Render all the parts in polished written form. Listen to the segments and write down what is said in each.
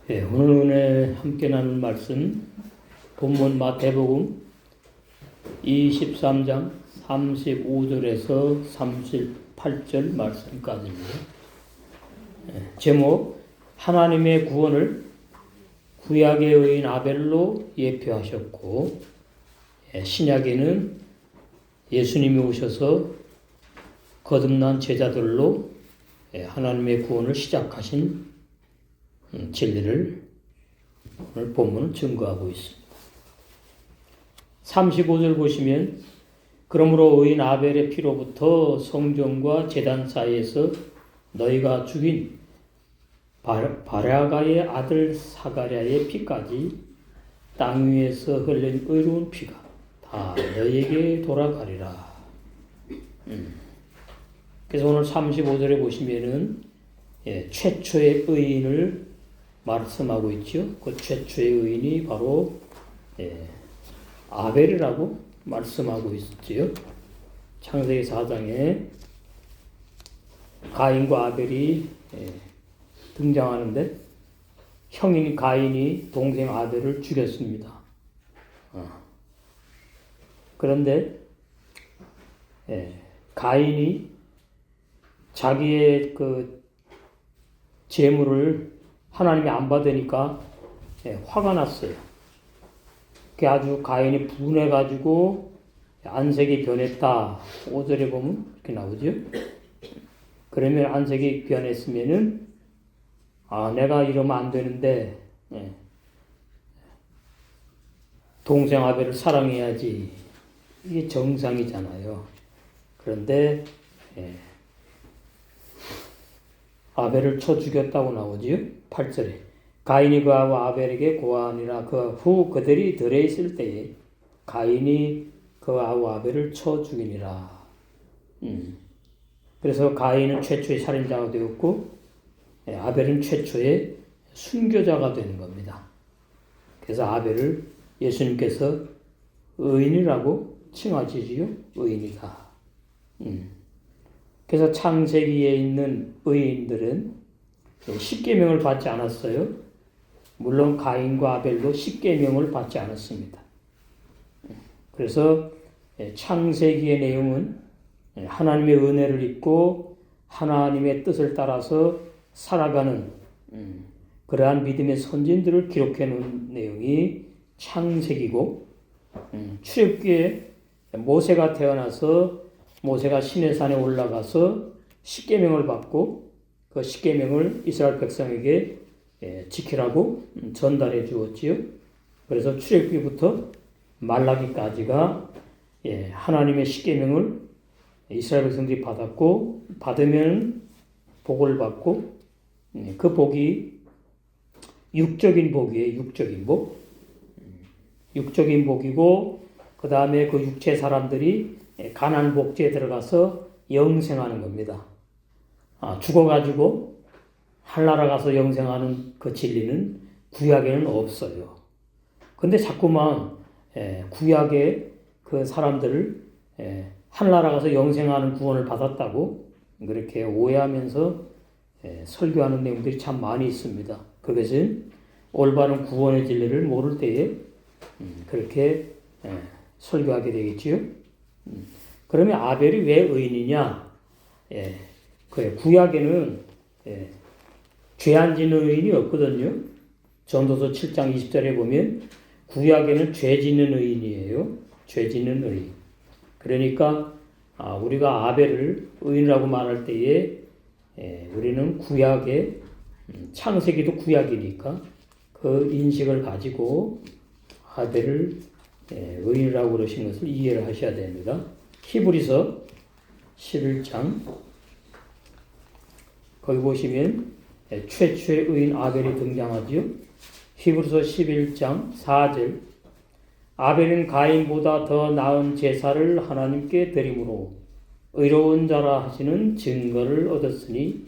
오늘 은혜 함께 나눌 말씀 본문 마태복음 23장 35절에서 38절 말씀까지입니다. 제목 하나님의 구원을 구약의 의인 아벨로 예표하셨고 신약에는 예수님이 오셔서 거듭난 제자들로 하나님의 구원을 시작하신 진리를 오늘 본문은 증거하고 있습니다. 35절 보시면 그러므로 의인 아벨의 피로부터 성전과 제단 사이에서 너희가 죽인 바라가의 아들 사가랴의 피까지 땅 위에서 흘린 의로운 피가 다 너희에게 돌아가리라. 그래서 오늘 35절에 보시면은 최초의 의인을 말씀하고 있죠. 그 최초의 의인이 바로 아벨이라고 말씀하고 있지요. 창세기 4장에 가인과 아벨이 등장하는데 형인 가인이 동생 아벨을 죽였습니다. 그런데 가인이 자기의 그 재물을 하나님이 안 받으니까 화가 났어요. 그게 아주 가인이 분해가지고 안색이 변했다. 5절에 보면 이렇게 나오죠. 그러면 안색이 변했으면은 내가 이러면 안 되는데 동생 아벨을 사랑해야지. 이게 정상이잖아요. 그런데 아벨을 쳐 죽였다고 나오지요. 8절에 가인이 그하고 아벨에게 고하니라. 그 후 그들이 들에 있을 때에 가인이 그하고 아벨을 쳐 죽이니라. 그래서 가인은 최초의 살인자가 되었고 아벨은 최초의 순교자가 되는 겁니다. 그래서 아벨을 예수님께서 의인이라고 칭하시지요. 의인이다. 그래서 창세기에 있는 의인들은 십계명을 받지 않았어요. 물론 가인과 아벨도 십계명을 받지 않았습니다. 그래서 창세기의 내용은 하나님의 은혜를 입고 하나님의 뜻을 따라서 살아가는 그러한 믿음의 선진들을 기록해 놓은 내용이 창세기고, 출애굽기에 모세가 태어나서 모세가 시내산에 올라가서 십계명을 받고 그 십계명을 이스라엘 백성에게 지키라고 전달해 주었지요. 그래서 출애굽기부터 말라기까지가 하나님의 십계명을 이스라엘 백성들이 받았고, 받으면 복을 받고, 그 복이 육적인 복이에요. 육적인 복. 육적인 복이고, 그 다음에 그 육체 사람들이 가나안 복지에 들어가서 영생하는 겁니다. 죽어가지고 하늘나라 가서 영생하는 그 진리는 구약에는 없어요. 근데 자꾸만 구약의 그 사람들을 하늘나라 가서 영생하는 구원을 받았다고 그렇게 오해하면서 설교하는 내용들이 참 많이 있습니다. 그것은 올바른 구원의 진리를 모를 때에 그렇게 설교하게 되겠지요. 그러면 아벨이 왜 의인이냐? 구약에는 죄 안 짓는 의인이 없거든요. 전도서 7장 20절에 보면 구약에는 죄 짓는 의인이에요. 죄 짓는 의인. 그러니까 우리가 아벨을 의인이라고 말할 때에 우리는 구약의 창세기도 구약이니까 그 인식을 가지고 아벨을 의인이라고 그러신 것을 이해를 하셔야 됩니다. 히브리서 11장 거기 보시면 최초의 의인 아벨이 등장하지요. 히브리서 11장 4절 아벨은 가인보다 더 나은 제사를 하나님께 드림으로 의로운 자라 하시는 증거를 얻었으니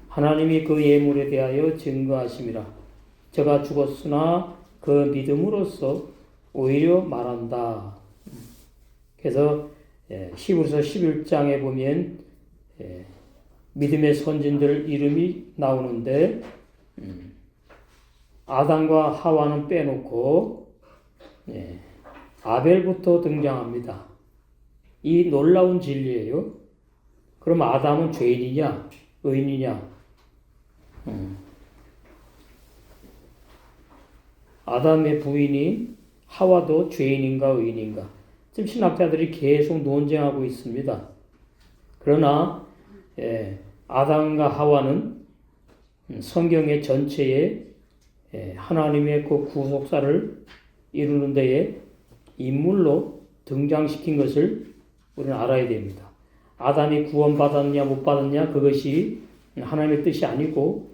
하나님이 그 예물에 대하여 증거하심이라. 저가 죽었으나 그 믿음으로써 오히려 말한다. 그래서 히브리서 11장에 보면 믿음의 선진들 이름이 나오는데 아담과 하와는 빼놓고 아벨부터 등장합니다. 이 놀라운 진리예요. 그럼 아담은 죄인이냐, 의인이냐? 아담의 부인이 하와도 죄인인가 의인인가? 지금 신학자들이 계속 논쟁하고 있습니다. 그러나 아담과 하와는 성경의 전체에 하나님의 그 구속사를 이루는 데에 인물로 등장시킨 것을 우리는 알아야 됩니다. 아담이 구원받았냐 못 받았냐 그것이 하나님의 뜻이 아니고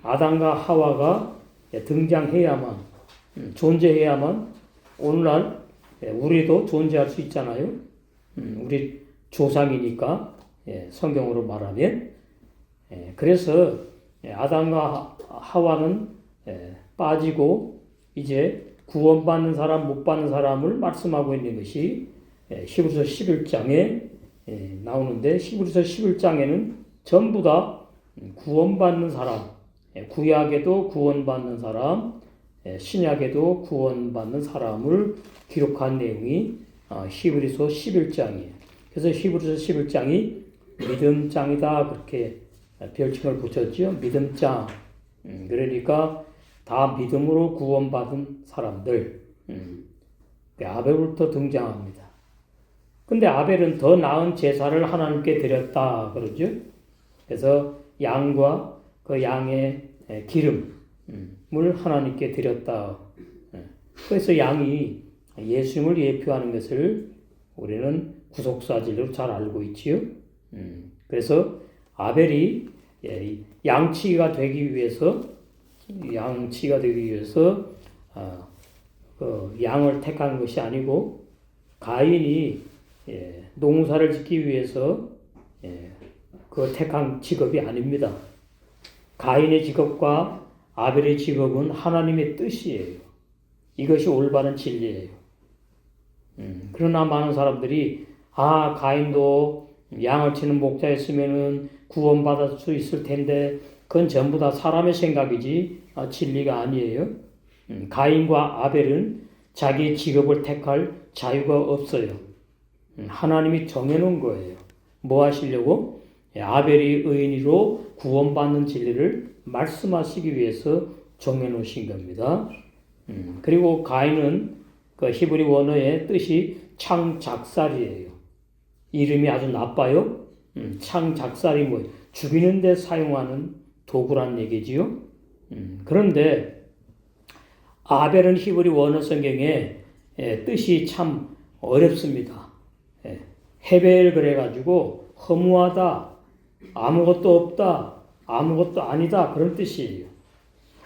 아담과 하와가 등장해야만 존재해야만 오늘날 우리도 존재할 수 있잖아요. 우리 조상이니까 성경으로 말하면 그래서 아담과 하와는 빠지고 이제 구원받는 사람 못 받는 사람을 말씀하고 있는 것이 히브리서 11장에 나오는데 히브리서 11장에는 전부 다 구원받는 사람, 구약에도 구원받는 사람, 신약에도 구원받는 사람을 기록한 내용이 히브리서 11장이에요. 그래서 히브리서 11장이 믿음장이다 그렇게 별칭을 붙였죠. 믿음장. 그러니까 다 믿음으로 구원받은 사람들. 아벨부터 등장합니다. 근데 아벨은 더 나은 제사를 하나님께 드렸다 그러죠. 그래서 양과 그 양의 기름을 하나님께 드렸다. 그래서 양이 예수님을 예표하는 것을 우리는 구속사질로 잘 알고 있지요. 그래서 아벨이 양치가 되기 위해서 그 양을 택한 것이 아니고 가인이 농사를 짓기 위해서 그 택한 직업이 아닙니다. 가인의 직업과 아벨의 직업은 하나님의 뜻이에요. 이것이 올바른 진리예요. 그러나 많은 사람들이 가인도 양을 치는 목자였으면은 구원받을 수 있을 텐데 그건 전부 다 사람의 생각이지 진리가 아니에요. 가인과 아벨은 자기 직업을 택할 자유가 없어요. 하나님이 정해놓은 거예요. 뭐 하시려고? 아벨이 의인으로 구원받는 진리를 말씀하시기 위해서 정해놓으신 겁니다. 그리고 가인은 그 히브리 원어의 뜻이 창작살이에요. 이름이 아주 나빠요. 창작살이 뭐예요? 죽이는 데 사용하는 도구란 얘기지요. 그런데 아벨은 히브리 원어 성경에 뜻이 참 어렵습니다. 헤벨 그래가지고 허무하다, 아무것도 없다, 아무것도 아니다 그런 뜻이에요.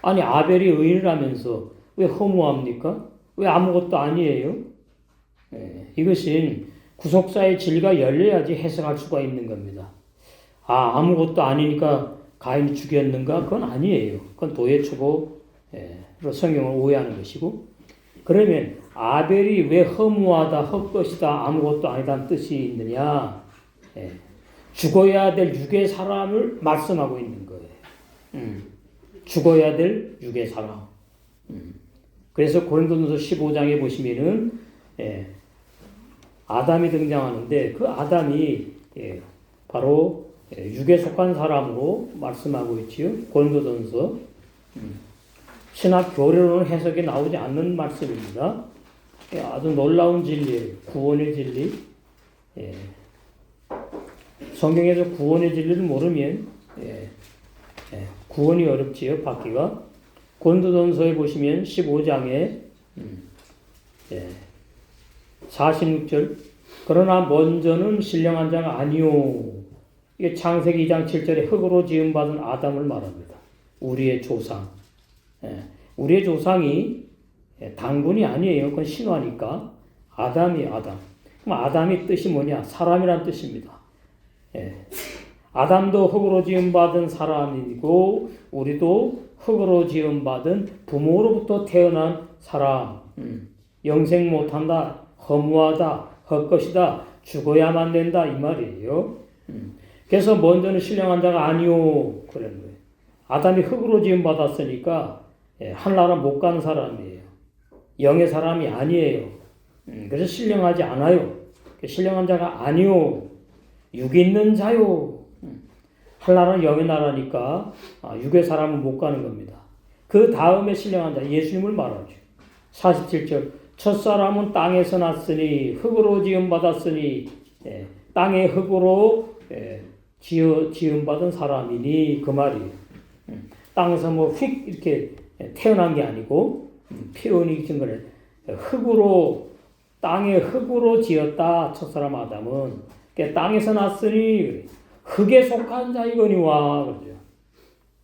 아니 아벨이 의인을 하면서 왜 허무합니까? 왜 아무것도 아니에요? 이것은 구속사의 진리가 열려야지 해석할 수가 있는 겁니다. 아무것도 아니니까 가인이 죽였는가? 그건 아니에요. 그건 도예초보 성경을 오해하는 것이고 그러면 아벨이 왜 허무하다, 헛것이다, 아무것도 아니다는 뜻이 있느냐? 죽어야 될 육의 사람을 말씀하고 있는 거예요. 죽어야 될 육의 사람. 그래서 고린도전서 15장에 보시면은 아담이 등장하는데 그 아담이 바로 육에 속한 사람으로 말씀하고 있지요. 고린도전서 신학 교리로는 해석이 나오지 않는 말씀입니다. 아주 놀라운 진리예요. 구원의 진리. 성경에서 구원의 진리를 모르면 구원이 어렵지요. 받기가. 고린도전서에 보시면 15장에 46절 그러나 먼저는 신령한 자가 아니오. 이게 창세기 2장 7절에 흙으로 지음받은 아담을 말합니다. 우리의 조상. 우리의 조상이 당군이 아니에요. 그건 신화니까. 아담이 아담. 그럼 아담의 뜻이 뭐냐? 사람이란 뜻입니다. 아담도 흙으로 지음받은 사람이고 우리도 흙으로 지음받은 부모로부터 태어난 사람. 영생 못한다. 허무하다. 헛것이다. 죽어야만 된다. 이 말이에요. 그래서 먼저는 신령한 자가 아니오. 그런 거예요. 아담이 흙으로 지음받았으니까 하늘나라 못 가는 사람이에요. 영의 사람이 아니에요. 그래서 신령하지 않아요. 신령한 자가 아니요. 육이 있는 자요. 하늘나라는 영의 나라니까 육의 사람은 못 가는 겁니다. 그 다음에 신령한 자 예수님을 말하죠. 47절 첫사람은 땅에서 났으니 흙으로 지음받았으니 땅의 흙으로 지음받은 사람이니 그 말이에요. 땅에서 뭐 휙 이렇게 태어난 게 아니고 표현이 진 거래. 흙으로 땅의 흙으로 지었다. 첫사람 아담은 그러니까 땅에서 났으니 흙에 속한 자이거니와 그러죠.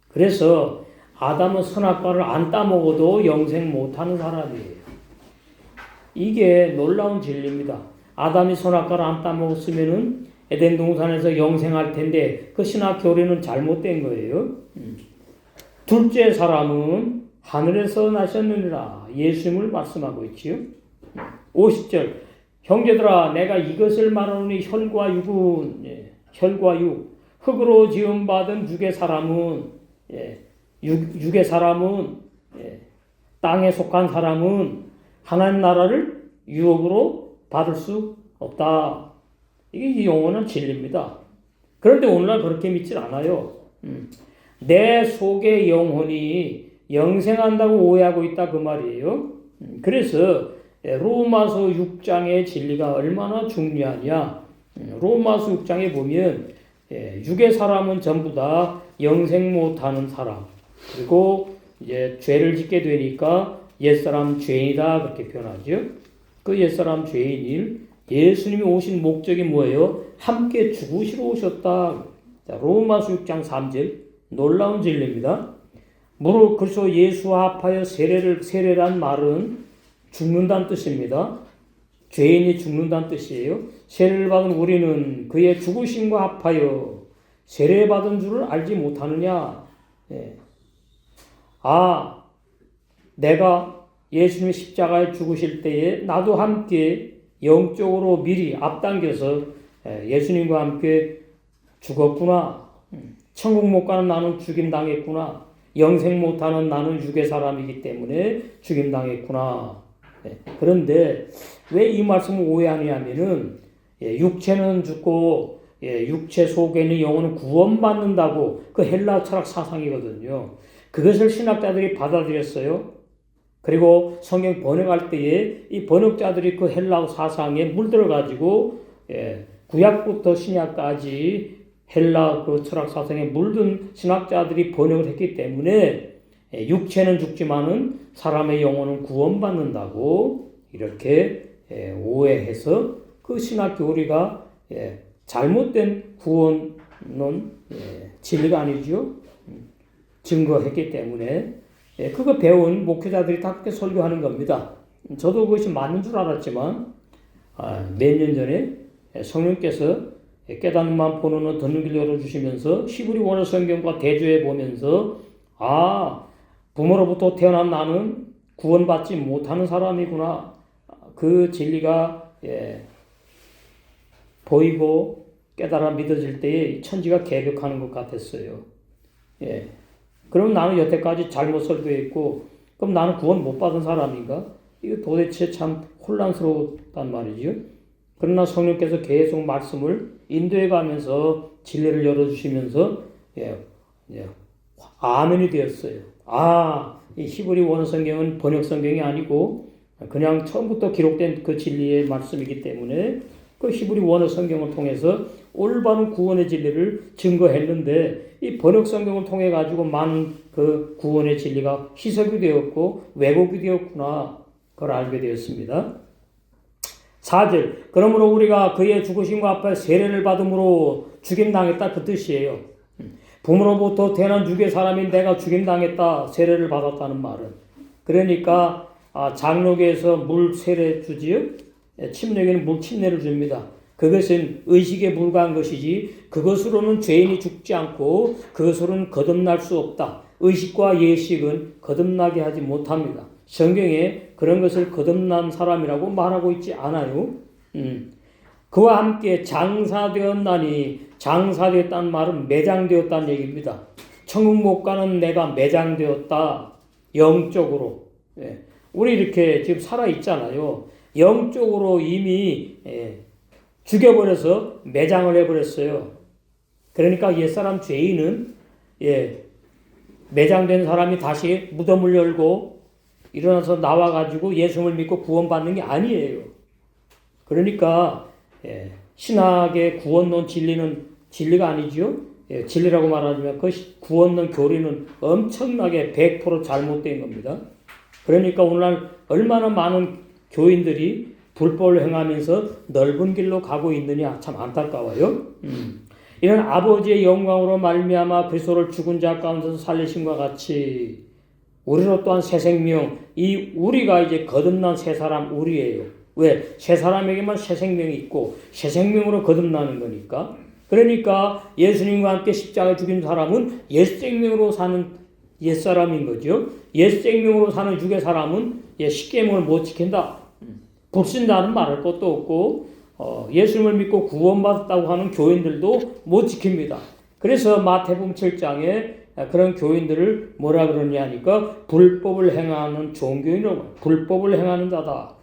그래서 아담은 선악과를 안 따먹어도 영생 못하는 사람이에요. 이게 놀라운 진리입니다. 아담이 선악과를 안 따먹었으면은 에덴 동산에서 영생할 텐데 그 신학 교리는 잘못된 거예요. 둘째 사람은 하늘에서 나셨느니라 예수님을 말씀하고 있지요. 50절 형제들아 내가 이것을 말하노니 혈과 육은 혈과 육 흙으로 지음받은 육의 사람은 육의 사람은 땅에 속한 사람은 하나님 나라를 유업으로 받을 수 없다. 이게 영원한 진리입니다. 그런데 오늘날 그렇게 믿질 않아요. 내 속의 영혼이 영생한다고 오해하고 있다 그 말이에요. 그래서 로마서 6장의 진리가 얼마나 중요하냐. 로마서 6장에 보면 육의 사람은 전부 다 영생 못하는 사람. 그리고 이제 죄를 짓게 되니까 옛사람 죄인이다 그렇게 표현하죠. 그 옛사람 죄인일 예수님이 오신 목적이 뭐예요? 함께 죽으시러 오셨다. 자, 로마서 6장 3절 놀라운 진리입니다. 무릇 그래서 예수와 합하여 세례란 말은 죽는다는 뜻입니다. 죄인이 죽는다는 뜻이에요. 세례를 받은 우리는 그의 죽으심과 합하여 세례받은 줄을 알지 못하느냐. 내가 예수님이 십자가에 죽으실 때에 나도 함께 영적으로 미리 앞당겨서 예수님과 함께 죽었구나. 천국 못 가는 나는 죽임당했구나. 영생 못하는 나는 육의 사람이기 때문에 죽임당했구나. 그런데 왜 이 말씀을 오해하냐면은 육체는 죽고 육체 속에 있는 영혼은 구원받는다고 그 헬라 철학 사상이거든요. 그것을 신학자들이 받아들였어요. 그리고 성경 번역할 때에 이 번역자들이 그 헬라 사상에 물들어가지고 구약부터 신약까지 헬라 그 철학 사상에 물든 신학자들이 번역을 했기 때문에 육체는 죽지만은 사람의 영혼은 구원받는다고 이렇게 오해해서 그 신학 교리가 잘못된 구원은 진리가 아니죠. 증거했기 때문에 그거 배운 목회자들이 다 그렇게 설교하는 겁니다. 저도 그것이 맞는 줄 알았지만 몇 년 전에 성령께서 깨닫는 보는 눈 듣는 길 열어주시면서 히브리 원어 성경과 대조해 보면서 부모로부터 태어난 나는 구원받지 못하는 사람이구나. 그 진리가 보이고 깨달아 믿어질 때에 천지가 개벽하는 것 같았어요. 그럼 나는 여태까지 잘못 설교했고 그럼 나는 구원 못 받은 사람인가? 이거 도대체 참 혼란스러웠단 말이죠. 그러나 성령께서 계속 말씀을 인도해 가면서 진리를 열어주시면서 아멘이 되었어요. 이 히브리 원어 성경은 번역 성경이 아니고 그냥 처음부터 기록된 그 진리의 말씀이기 때문에 그 히브리 원어 성경을 통해서 올바른 구원의 진리를 증거했는데 이 번역 성경을 통해 가지고 많은 그 구원의 진리가 희석이 되었고 왜곡이 되었구나 그걸 알게 되었습니다. 4절 그러므로 우리가 그의 죽으심과 앞에 세례를 받음으로 죽임당했다 그 뜻이에요. 부모로부터 태어난 육의 사람인 내가 죽임당했다 세례를 받았다는 말은 그러니까 장로교에서 물 세례 주지요. 침례교는 물 침례를 줍니다. 그것은 의식에 불과한 것이지 그것으로는 죄인이 죽지 않고 그것으로는 거듭날 수 없다. 의식과 예식은 거듭나게 하지 못합니다. 성경에 그런 것을 거듭난 사람이라고 말하고 있지 않아요. 그와 함께 장사되었나니 장사되었다는 말은 매장되었다는 얘기입니다. 천국 못 가는 내가 매장되었다. 영적으로. 예. 우리 이렇게 지금 살아 있잖아요. 영적으로 이미 죽여버려서 매장을 해버렸어요. 그러니까 옛사람 죄인은 매장된 사람이 다시 무덤을 열고 일어나서 나와가지고 예수를 믿고 구원받는 게 아니에요. 그러니까 신학의 구원론 진리는 진리가 아니죠. 진리라고 말하지만 그 구원론 교리는 엄청나게 100% 잘못된 겁니다. 그러니까 오늘날 얼마나 많은 교인들이 불법을 행하면서 넓은 길로 가고 있느냐 참 안타까워요. 이런 아버지의 영광으로 말미암아 그리스도를 죽은 자 가운데서 살리심과 같이 우리로 또한 새 생명, 이 우리가 이제 거듭난 새 사람 우리예요. 왜? 새 사람에게만 새 생명이 있고 새 생명으로 거듭나는 거니까. 그러니까 예수님과 함께 십자가 죽인 사람은 옛 생명으로 사는 옛 사람인 거죠. 옛 생명으로 사는 육의 사람은 십계명을 못 지킨다. 불신자는 말할 것도 없고 예수님을 믿고 구원받았다고 하는 교인들도 못 지킵니다. 그래서 마태복음 7장에 그런 교인들을 뭐라 그러냐 하니까 불법을 행하는 종교인이라고. 불법을 행하는 자다.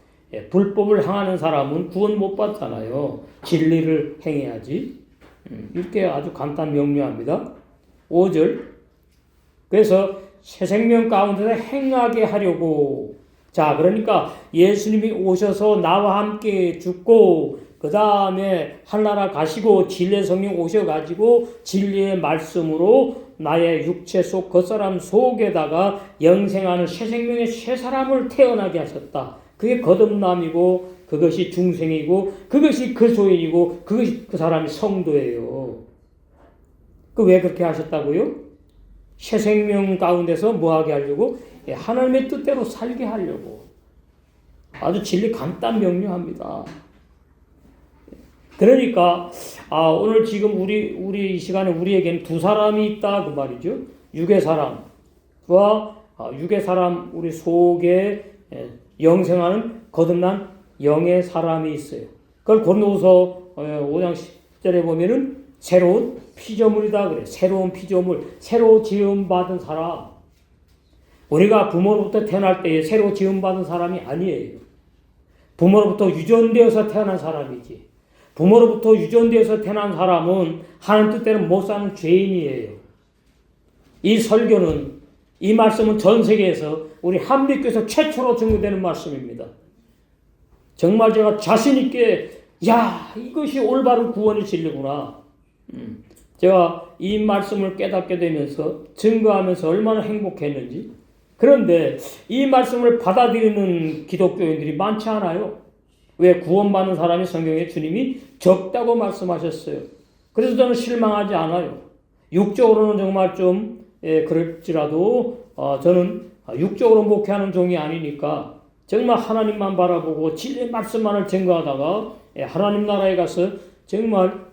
불법을 행하는 사람은 구원 못 받잖아요. 진리를 행해야지. 이렇게 아주 간단 명료합니다. 5절. 그래서 새 생명 가운데서 행하게 하려고. 자, 그러니까 예수님이 오셔서 나와 함께 죽고 그 다음에 하늘나라 가시고 진리의 성령 오셔가지고 진리의 말씀으로 나의 육체 속 그 사람 속에다가 영생하는 새 생명의 새 사람을 태어나게 하셨다. 그게 거듭남이고 그것이 중생이고 그것이 그리스도인이고 그것이 그 사람이 성도예요. 그 왜 그렇게 하셨다고요? 새 생명 가운데서 뭐하게 하려고? 하나님의 뜻대로 살게 하려고. 아주 진리 간단 명료합니다. 그러니까 오늘 지금 우리 이 시간에 우리에게는 두 사람이 있다 그 말이죠. 육의 사람과 육의 사람 우리 속에 영생하는 거듭난 영의 사람이 있어요. 그걸 고린도후서 5장 10절에 보면은 새로운 피조물이다 그래. 새로운 피조물, 새로 지음받은 사람. 우리가 부모로부터 태어날 때에 새로 지음받은 사람이 아니에요. 부모로부터 유전되어서 태어난 사람이지. 부모로부터 유전되어서 태어난 사람은 하나님 뜻대로 못 사는 죄인이에요. 이 설교는, 이 말씀은 전 세계에서 우리 한빛교에서 최초로 증거되는 말씀입니다. 정말 제가 자신있게 이것이 올바른 구원의 진리구나. 제가 이 말씀을 깨닫게 되면서 증거하면서 얼마나 행복했는지. 그런데 이 말씀을 받아들이는 기독교인들이 많지 않아요. 왜? 구원받는 사람이 성경에 주님이 적다고 말씀하셨어요. 그래서 저는 실망하지 않아요. 육적으로는 정말 좀 그럴지라도 저는 육적으로 목회하는 종이 아니니까 정말 하나님만 바라보고 진리의 말씀만을 증거하다가 하나님 나라에 가서 정말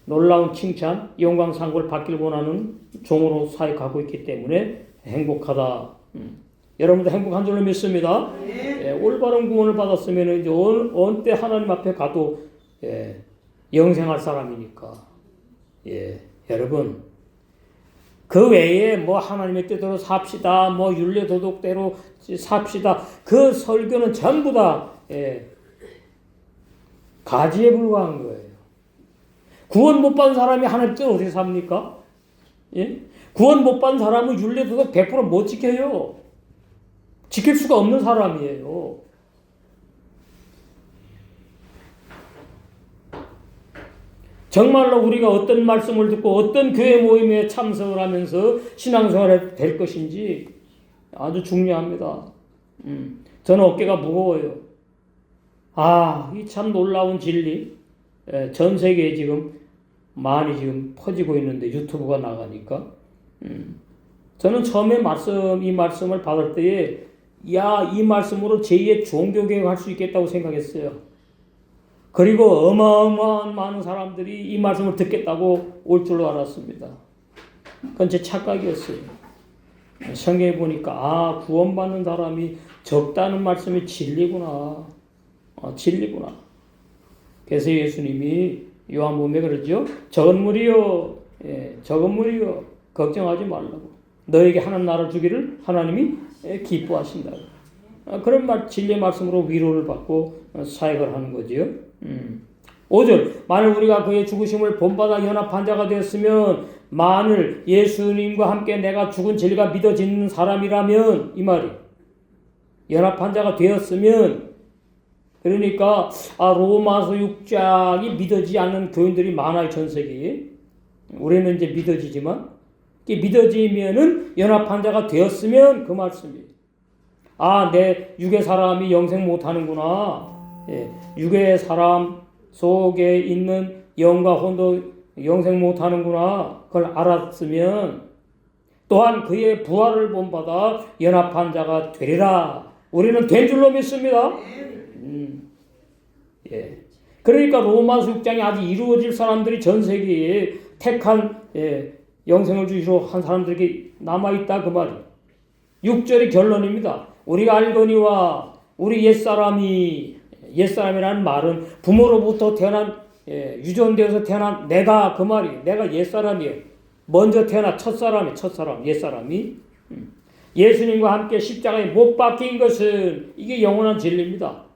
놀라운 칭찬, 영광 상고를 받길 원하는 종으로 사역하고 있기 때문에 행복하다. 여러분도 행복한 줄로 믿습니다. 올바른 구원을 받았으면 이제 어느 때 하나님 앞에 가도 영생할 사람이니까. 여러분 그 외에 뭐 하나님의 뜻대로 삽시다, 뭐 율례 도덕대로 삽시다. 그 설교는 전부 다 가지에 불과한 거예요. 구원 못 받은 사람이 하나님 뜻 어떻게 삽니까? 구원 못 받은 사람은 율례 도덕 100% 못 지켜요. 지킬 수가 없는 사람이에요. 정말로 우리가 어떤 말씀을 듣고 어떤 교회 모임에 참석을 하면서 신앙생활을 될 것인지 아주 중요합니다. 저는 어깨가 무거워요. 이 참 놀라운 진리. 전 세계에 지금 많이 지금 퍼지고 있는데 유튜브가 나가니까. 저는 처음에 이 말씀을 받을 때에 이 말씀으로 제2의 종교개혁 할 수 있겠다고 생각했어요. 그리고 어마어마한 많은 사람들이 이 말씀을 듣겠다고 올 줄로 알았습니다. 그건 제 착각이었어요. 성경에 보니까 구원받는 사람이 적다는 말씀이 진리구나. 진리구나. 그래서 예수님이 요한복음에 그러죠. 적은 무리요. 적은 무리요. 걱정하지 말라고. 너에게 하나님 나라를 주기를 하나님이 기뻐하신다. 그런 진리의 말씀으로 위로를 받고 사역을 하는 거지요. 5절 만일 우리가 그의 죽으심을 본받아 연합한 자가 되었으면 만일 예수님과 함께 내가 죽은 진리가 믿어지는 사람이라면 이 말이 연합한 자가 되었으면 그러니까 로마서 6장이 믿어지지 않는 교인들이 많아요. 전 세계에. 우리는 이제 믿어지지만 믿어지면은 연합한 자가 되었으면 그 말씀이에요. 내 육의 사람이 영생 못하는구나. 육의 사람 속에 있는 영과 혼도 영생 못하는구나. 그걸 알았으면 또한 그의 부활을 본받아 연합한 자가 되리라. 우리는 된 줄로 믿습니다. 그러니까 로마서 6장이 아직 이루어질 사람들이 전 세계에 택한 영생을 주시러 한 사람들에게 남아있다 그 말이에요. 6절의 결론입니다. 우리가 알거니와 우리 옛사람이라는 말은 부모로부터 태어난 유전되어서 태어난 내가 그 말이에요. 내가 옛사람이에요. 먼저 태어난 첫사람 옛사람이 예수님과 함께 십자가에 못 박힌 것은 이게 영원한 진리입니다.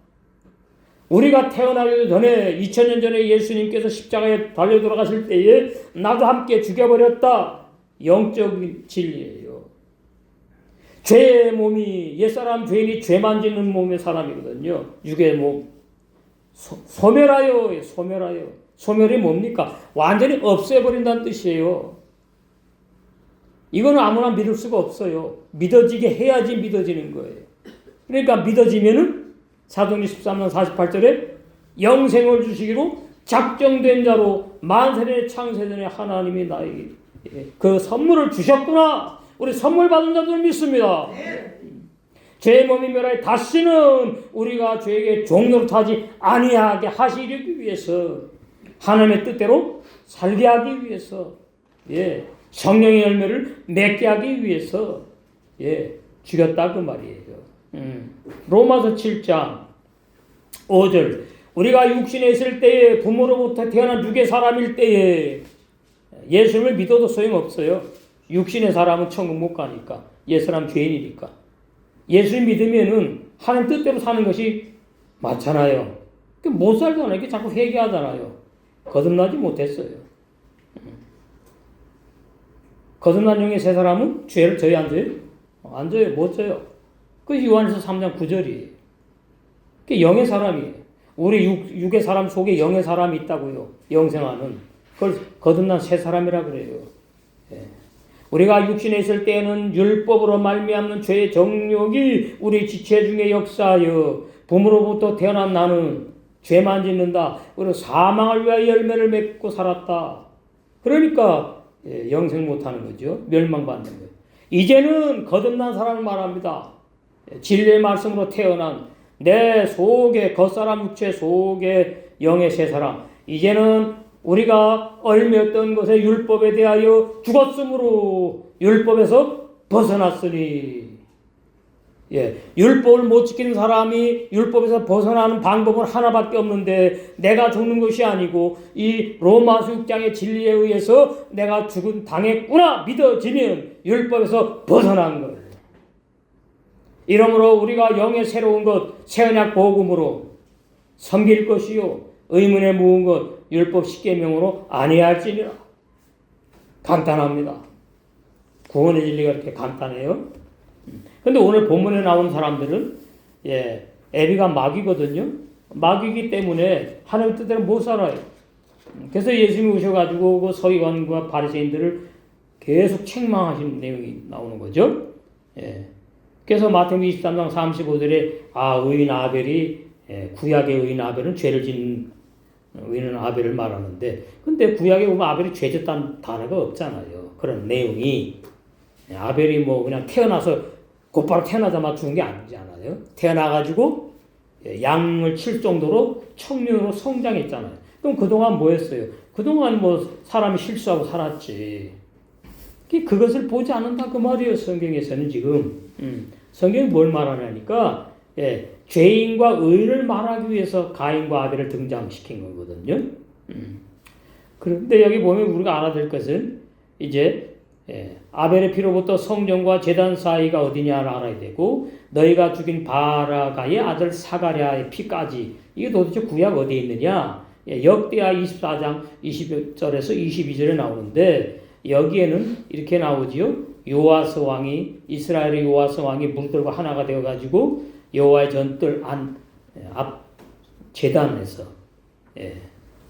우리가 태어나기 전에 2000년 전에 예수님께서 십자가에 달려 돌아가실 때에 나도 함께 죽여버렸다. 영적인 진리예요. 죄의 몸이 옛사람 죄인이 죄만 짓는 몸의 사람이거든요. 육의 몸. 소멸하여. 소멸이 뭡니까? 완전히 없애버린다는 뜻이에요. 이거는 아무나 믿을 수가 없어요. 믿어지게 해야지 믿어지는 거예요. 그러니까 믿어지면은 사도행전 13장 48절에 영생을 주시기로 작정된 자로 만세전에 창세전에 하나님이 나에게 그 선물을 주셨구나. 우리 선물 받은 자들 믿습니다. 죄의 몸이 멸하여 다시는 우리가 죄에게 종노릇하지 아니하게 하시기 위해서 하나님의 뜻대로 살게 하기 위해서 성령의 열매를 맺게 하기 위해서 죽였다 그 말이에요. 로마서 7장 5절 우리가 육신에 있을 때에 부모로부터 태어난 육의 사람일 때에 예수님을 믿어도 소용없어요. 육신의 사람은 천국 못 가니까 옛사람 죄인이니까 예수님 믿으면은 하나님 뜻대로 사는 것이 맞잖아요. 못 살잖아요. 이게 자꾸 회개하잖아요. 거듭나지 못했어요. 거듭난 영의 세 사람은 죄를 져요 안 져요? 안 져요. 못 져요. 그 요한에서 3장 9절이에요. 그게 영의 사람이에요. 우리 육의 사람 속에 영의 사람이 있다고요. 영생하는. 그걸 거듭난 새 사람이라 그래요. 우리가 육신에 있을 때에는 율법으로 말미암는 죄의 정욕이 우리 지체 중에 역사하여 부모로부터 태어난 나는 죄만 짓는다. 그리고 사망을 위하여 열매를 맺고 살았다. 그러니까 영생 못하는 거죠. 멸망받는 거예요. 이제는 거듭난 사람을 말합니다. 진리의 말씀으로 태어난 내 속에 겉사람 육체 속에 영의 새 사람. 이제는 우리가 얽매였던 것에 율법에 대하여 죽었으므로 율법에서 벗어났으니 율법을 못 지키는 사람이 율법에서 벗어나는 방법은 하나밖에 없는데 내가 죽는 것이 아니고 이 로마서 6장의 진리에 의해서 내가 당했구나 믿어지면 율법에서 벗어난 거예요. 이러므로 우리가 영의 새로운 것 새언약 복음으로 섬길 것이요 의문에 묵은 것 율법 십계명으로 아니할지니라. 간단합니다. 구원의 진리가 이렇게 간단해요. 근데 오늘 본문에 나온 사람들은 애비가 마귀거든요. 마귀이기 때문에 하나님 뜻대로 못 살아요. 그래서 예수님이 오셔가지고 그 서기관과 바리새인들을 계속 책망하신 내용이 나오는 거죠. 그래서 마태복음 23장 35절에 의인 아벨이 구약의 의인 아벨은 죄를 짓는 의인 아벨을 말하는데 근데 구약에 보면 아벨이 죄 짓다는 단어가 없잖아요. 그런 내용이 아벨이 뭐 그냥 태어나서 곧바로 태어나자마자 죽은 게 아니잖아요. 태어나가지고 양을 칠 정도로 청년으로 성장했잖아요. 그럼 그동안 뭐 했어요? 그동안 뭐 사람이 실수하고 살았지. 그것을 보지 않는다 그 말이에요. 성경에서는 지금. 성경이 뭘 말하냐니까 죄인과 의인을 말하기 위해서 가인과 아벨을 등장시킨 거거든요. 그런데 여기 보면 우리가 알아야 될 것은 이제 아벨의 피로부터 성전과 제단 사이가 어디냐를 알아야 되고 너희가 죽인 바라가의 아들 사가랴의 피까지 이게 도대체 구약 어디에 있느냐? 역대하 24장 20절에서 22절에 나오는데 여기에는 이렇게 나오지요. 요아스 왕이 이스라엘의 요아스 왕이 무리들과 하나가 되어 가지고 여호와의 전뜰 앞 제단에서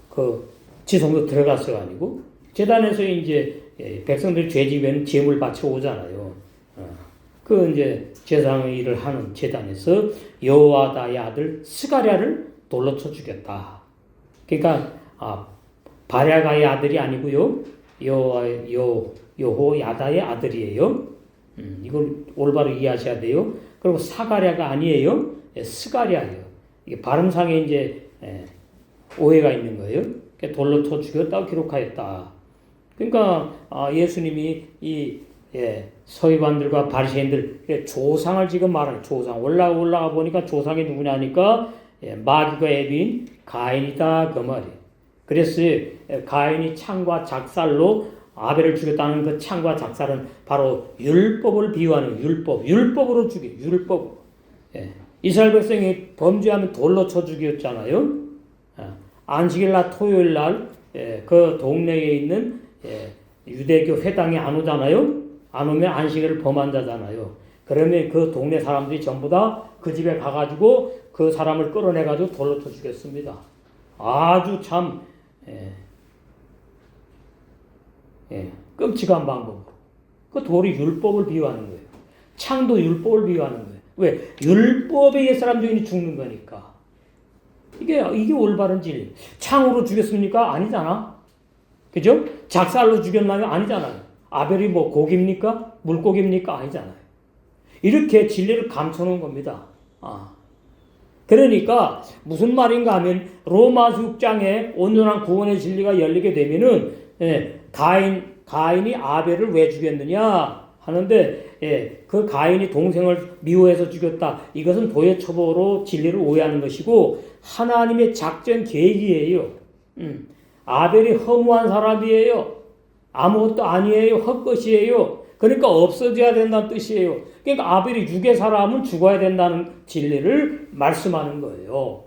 그 지성도 들어갔어가 아니고 제단에서 이제 백성들이 죄 지면 제물 바쳐 오잖아요. 그 이제 제사장의 일을 하는 제단에서 여호와다의 아들 스가랴를 돌로 쳐 죽였다. 그러니까 바랴가의 아들이 아니고요. 여호야다의 아들이에요. 이걸 올바로 이해하셔야 돼요. 그리고 사가랴가 아니에요. 스가랴예요. 이게 발음상에 이제 오해가 있는 거예요. 돌로 쳐 죽였다고 기록하였다. 그러니까 예수님이 이 서기관들과 바리새인들 조상을 지금 말하는 조상 올라가 보니까 조상이 누구냐니까 마귀가 애비인 가인이다 그 말이에요. 그래서 가인이 창과 작살로 아벨을 죽였다는 그 창과 작살은 바로 율법을 비유하는 율법으로 죽여 율법. 이스라엘 백성이 범죄하면 돌로 쳐 죽였잖아요. 안식일날 토요일날 그 동네에 있는 유대교 회당에 안 오잖아요. 안 오면 안식일을 범한 자잖아요. 그러면 그 동네 사람들이 전부 다 그 집에 가가지고 그 사람을 끌어내가지고 돌로 쳐 죽였습니다. 아주 참 끔찍한 방법으로. 그 돌이 율법을 비유하는 거예요. 창도 율법을 비유하는 거예요. 왜? 율법에 의해 사람 죄인이 죽는 거니까. 이게 올바른 진리. 창으로 죽였습니까? 아니잖아. 그죠? 작살로 죽였나요? 아니잖아요. 아벨이 뭐 고기입니까? 물고기입니까? 아니잖아요. 이렇게 진리를 감춰놓은 겁니다. 그러니까 무슨 말인가 하면 로마서 6장에 온전한 구원의 진리가 열리게 되면은 가인이 아벨을 왜 죽였느냐 하는데 그 가인이 동생을 미워해서 죽였다. 이것은 도의 처벌로 진리를 오해하는 것이고 하나님의 작전 계획이에요. 아벨이 허무한 사람이에요. 아무것도 아니에요. 헛것이에요. 그러니까 없어져야 된다는 뜻이에요. 그러니까 아벨이 육의 사람은 죽어야 된다는 진리를 말씀하는 거예요.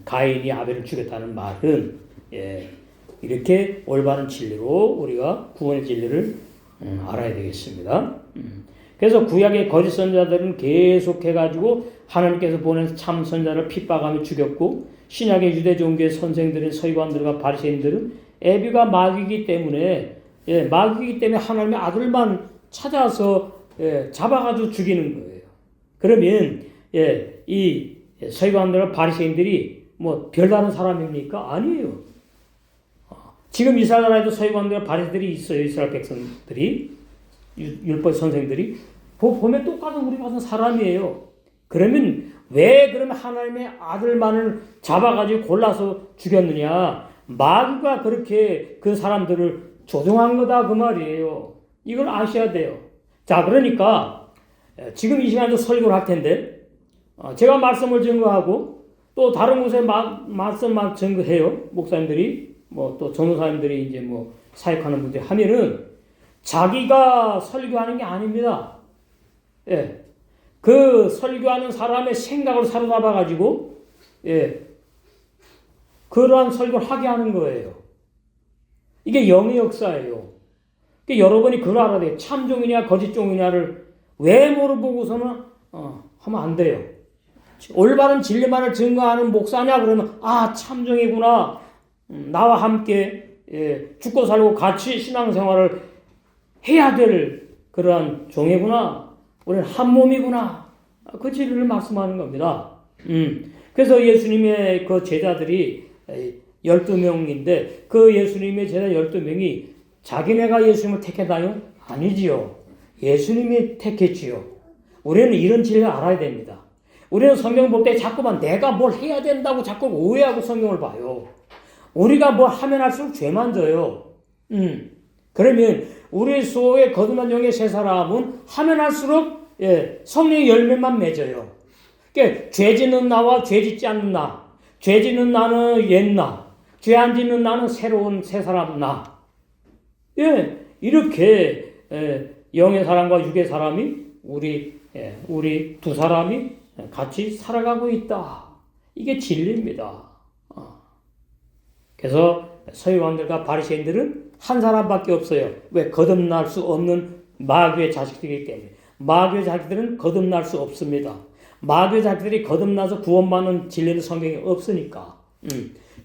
가인이 아벨을 죽였다는 말은 이렇게 올바른 진리로 우리가 구원의 진리를 알아야 되겠습니다. 그래서 구약의 거짓 선자들은 계속해가지고 하나님께서 보낸 참 선자를 핍박하며 죽였고 신약의 유대 종교의 선생들인 서기관들과 바리새인들은 애비가 마귀이기 때문에 하나님의 아들만 찾아서 잡아가지고 죽이는 거예요. 그러면 이 서기관들과 바리새인들이 뭐 별다른 사람입니까? 아니에요. 지금 이스라엘 나라에도 서기관들과 바리새인들이 있어요. 이스라엘 백성들이 율법 선생들이 보면 똑같은 우리 같은 사람이에요. 그러면 그러면 하나님의 아들만을 잡아가지고 골라서 죽였느냐? 마귀가 그렇게 그 사람들을 조종한 거다 그 말이에요. 이걸 아셔야 돼요. 자, 그러니까 지금 이 시간에도 설교를 할 텐데 제가 말씀을 증거하고 또 다른 곳에 말씀만 증거해요. 목사님들이 뭐 또 전도사님들이 이제 뭐 사역하는 분들이 하면은 자기가 설교하는 게 아닙니다. 그 설교하는 사람의 생각을 사로잡아 가지고 그러한 설교를 하게 하는 거예요. 이게 영의 역사예요. 그러니까 여러분이 그걸 알아야 돼요. 참종이냐 거짓종이냐를 외모를 보고서는 하면 안 돼요. 올바른 진리만을 증거하는 목사냐 그러면 참종이구나. 나와 함께 죽고 살고 같이 신앙생활을 해야 될 그러한 종이구나. 우리는 한 몸이구나. 그 진리를 말씀하는 겁니다. 그래서 예수님의 그 제자들이 12명인데 그 예수님의 제자 12명이 자기네가 예수님을 택했나요? 아니지요. 예수님이 택했지요. 우리는 이런 진리를 알아야 됩니다. 우리는 성경 볼 때 자꾸만 내가 뭘 해야 된다고 자꾸 오해하고 성경을 봐요. 우리가 뭘 하면 할수록 죄만 져요. 그러면 우리 속에 거듭난 영의 세 사람은 하면 할수록 성령의 열매만 맺어요. 그러니까 죄 짓는 나와 죄 짓지 않는 나, 죄 짓는 나는 옛 나, 죄 안 짓는 나는 새로운 새 사람 나. 이렇게 영의 사람과 육의 사람이 우리 두 사람이 같이 살아가고 있다. 이게 진리입니다. 그래서 서기관들과 바리새인들은 한 사람밖에 없어요. 왜? 거듭날 수 없는 마귀의 자식들이기 때문에. 마귀의 자식들은 거듭날 수 없습니다. 마귀의 자식들이 거듭나서 구원받는 진리는 성경에 없으니까.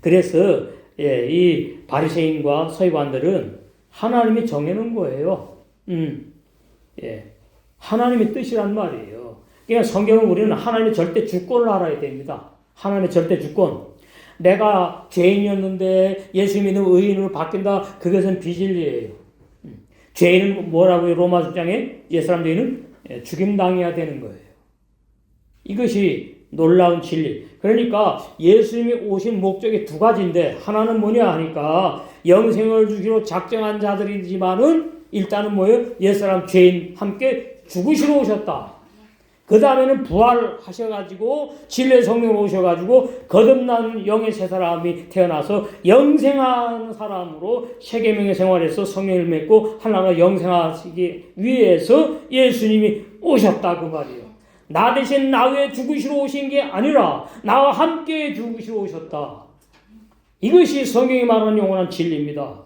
그래서 이 바리새인과 서기관들은 하나님이 정해놓은 거예요. 하나님의 뜻이란 말이에요. 그러니까 성경은 우리는 하나님의 절대 주권을 알아야 됩니다. 하나님의 절대 주권. 내가 죄인이었는데 예수 믿는 의인으로 바뀐다. 그것은 비진리예요. 죄인은 뭐라고요? 로마 6장에 옛사람 죄인은 죽임당해야 되는 거예요. 이것이 놀라운 진리. 그러니까 예수님이 오신 목적이 두 가지인데 하나는 뭐냐 하니까 영생을 주기로 작정한 자들이지만은 일단은 뭐예요? 옛사람 죄인 함께 죽으시러 오셨다. 그 다음에는 부활하셔가지고 진리의 성령으로 오셔가지고 거듭난 영의 새 사람이 태어나서 영생하는 사람으로 세계명의 생활에서 성령을 맺고 하나가 영생하시기 위해서 예수님이 오셨다 그 말이에요. 나 대신 나 외에 죽으시러 오신 게 아니라 나와 함께 죽으시러 오셨다. 이것이 성경이 말하는 영원한 진리입니다.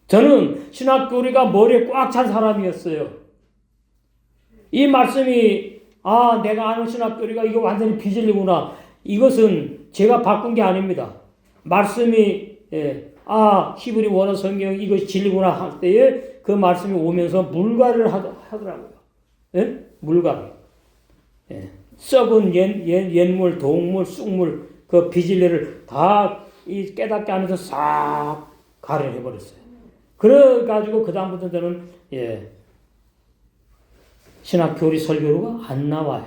저는 신학교리가 머리에 꽉 찬 사람이었어요. 이 말씀이 내가 아는 신학교리가 이거 완전히 비진리구나. 이것은 제가 바꾼 게 아닙니다. 말씀이 히브리 원어 성경 이것이 진리구나 할 때에 그 말씀이 오면서 물갈이를 하더라고요. 물갈이. 썩은 옛물, 동물, 쑥물 그 비진리를 다 이 깨닫게 하면서 싹 가려내버렸어요. 그래가지고 그 다음부터 저는 신학교리 설교가 안 나와요.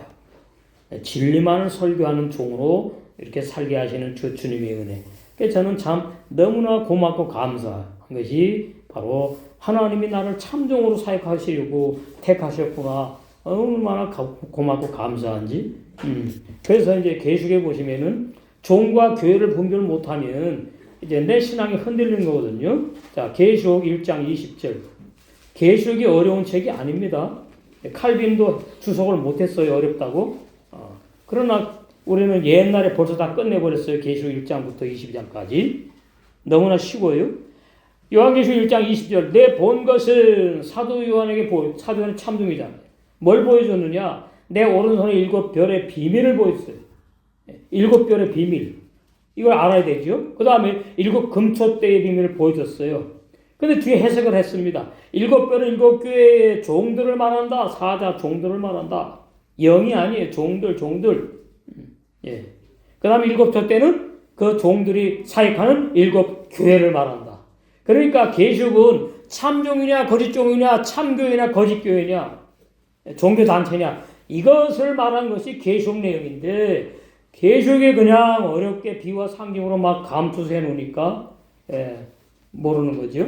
진리만을 설교하는 종으로 이렇게 살게 하시는 주님의 은혜. 그래서 저는 참 너무나 고맙고 감사한 것이 바로 하나님이 나를 참종으로 사역하시려고 택하셨구나. 얼마나 고맙고 감사한지. 그래서 이제 계시록에 보시면은 종과 교회를 분별 못하면 이제 내 신앙이 흔들리는 거거든요. 자, 계시록 1장 20절. 계시록이 어려운 책이 아닙니다. 칼빈도 주석을 못했어요. 어렵다고. 그러나 우리는 옛날에 벌써 다 끝내버렸어요. 계시록 1장부터 22장까지. 너무나 쉬워요. 요한계시록 1장 20절. 내 본 것은 사도 요한에게 사도 요한은 참종이잖아요. 뭘 보여줬느냐? 내 오른손에 7별의 비밀을 보였어요. 7별의 비밀. 이걸 알아야 되죠. 그 다음에 7 금초대의 비밀을 보여줬어요. 근데 뒤에 해석을 했습니다. 7별은 7교회의 종들을 말한다. 사자 종들을 말한다. 영이 아니에요. 종들. 그 다음에 7촛대는 그 종들이 사역하는 7교회를 말한다. 그러니까 계시록은 참종이냐 거짓종이냐 참교회냐 거짓교회냐 종교단체냐 이것을 말한 것이 계시록 내용인데 계시록에 그냥 어렵게 비와 상징으로 막 감투해 놓으니까 모르는 거죠.